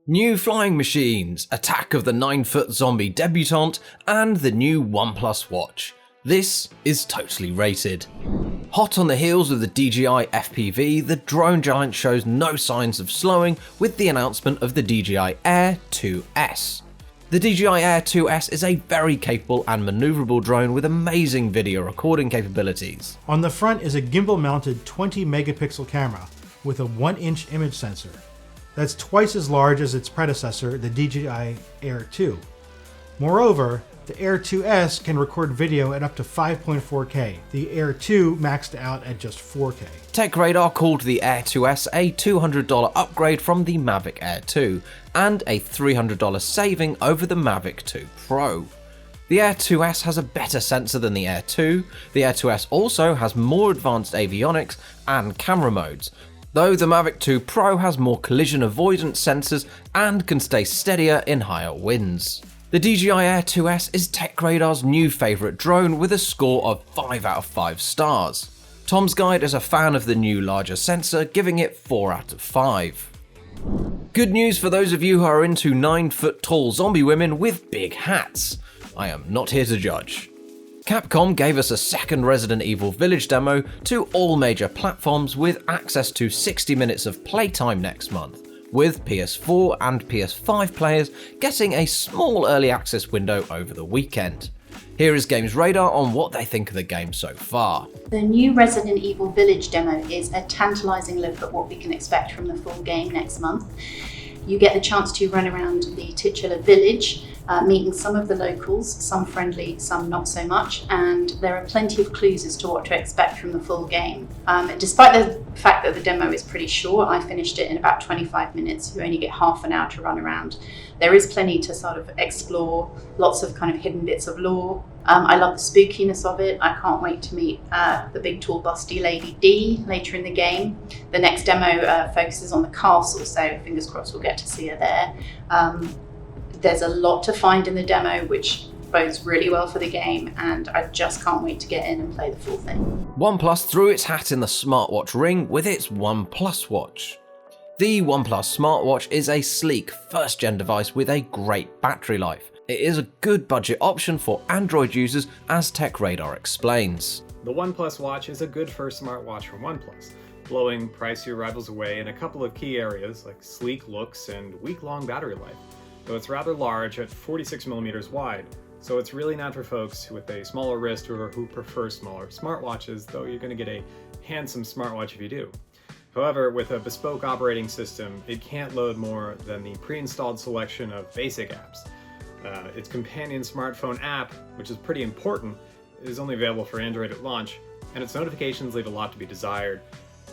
New flying machines, Attack of the 9-foot zombie debutante, and the new OnePlus Watch. This is Totally Rated. Hot on the heels of the DJI FPV, the drone giant shows no signs of slowing with the announcement of the DJI Air 2S. The DJI Air 2S is a very capable and maneuverable drone with amazing video recording capabilities. On the front is a gimbal-mounted 20 megapixel camera with a 1-inch image sensor. That's twice as large as its predecessor, the DJI Air 2. Moreover, the Air 2S can record video at up to 5.4K. The Air 2 maxed out at just 4K. TechRadar called the Air 2S a $200 upgrade from the Mavic Air 2 and a $300 saving over the Mavic 2 Pro. The Air 2S has a better sensor than the Air 2. The Air 2S also has more advanced avionics and camera modes, though the Mavic 2 Pro has more collision avoidance sensors and can stay steadier in higher winds. The DJI Air 2S is TechRadar's new favourite drone with a score of 5 out of 5 stars. Tom's Guide is a fan of the new larger sensor, giving it 4 out of 5. Good news for those of you who are into 9-foot tall zombie women with big hats. I am not here to judge. Capcom gave us a second Resident Evil Village demo to all major platforms with access to 60 minutes of playtime next month, with PS4 and PS5 players getting a small early access window over the weekend. Here is GamesRadar on what they think of the game so far. The new Resident Evil Village demo is a tantalising look at what we can expect from the full game next month. You get the chance to run around the titular village, meeting some of the locals, some friendly, some not so much, and there are plenty of clues as to what to expect from the full game. Despite the fact that the demo is pretty short, I finished it in about 25 minutes. You only get half an hour to run around. There is plenty to sort of explore, lots of kind of hidden bits of lore. I love the spookiness of it. I can't wait to meet the big tall busty Lady D later in the game. The next demo focuses on the castle, so fingers crossed we'll get to see her there. There's a lot to find in the demo, which bodes really well for the game, and I just can't wait to get in and play the full thing. OnePlus threw its hat in the smartwatch ring with its OnePlus Watch. The OnePlus smartwatch is a sleek first-gen device with a great battery life. It is a good budget option for Android users, as TechRadar explains. The OnePlus Watch is a good first smartwatch from OnePlus, blowing pricier rivals away in a couple of key areas like sleek looks and week-long battery life, though it's rather large at 46mm wide, so it's really not for folks with a smaller wrist or who prefer smaller smartwatches, though you're going to get a handsome smartwatch if you do. However, with a bespoke operating system, it can't load more than the pre-installed selection of basic apps. Its companion smartphone app, which is pretty important, is only available for Android at launch, and its notifications leave a lot to be desired.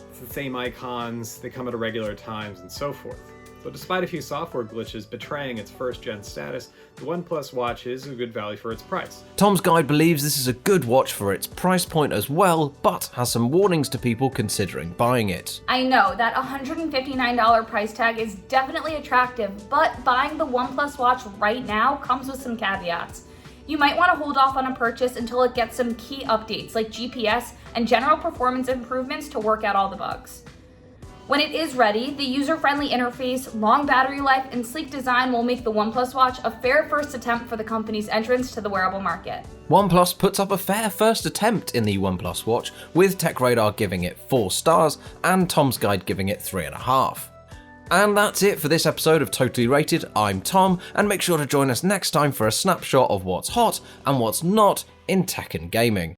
It's the same icons, they come at irregular times, and so forth. So despite a few software glitches betraying its first-gen status, the OnePlus Watch is a good value for its price. Tom's Guide believes this is a good watch for its price point as well, but has some warnings to people considering buying it. I know that $159 price tag is definitely attractive, but buying the OnePlus Watch right now comes with some caveats. You might want to hold off on a purchase until it gets some key updates like GPS and general performance improvements to work out all the bugs. When it is ready, the user-friendly interface, long battery life, and sleek design will make the OnePlus Watch a fair first attempt for the company's entrance to the wearable market. OnePlus puts up a fair first attempt in the OnePlus Watch, with TechRadar giving it 4 stars and Tom's Guide giving it 3.5. And that's it for this episode of Totally Rated. I'm Tom, and make sure to join us next time for a snapshot of what's hot and what's not in tech and gaming.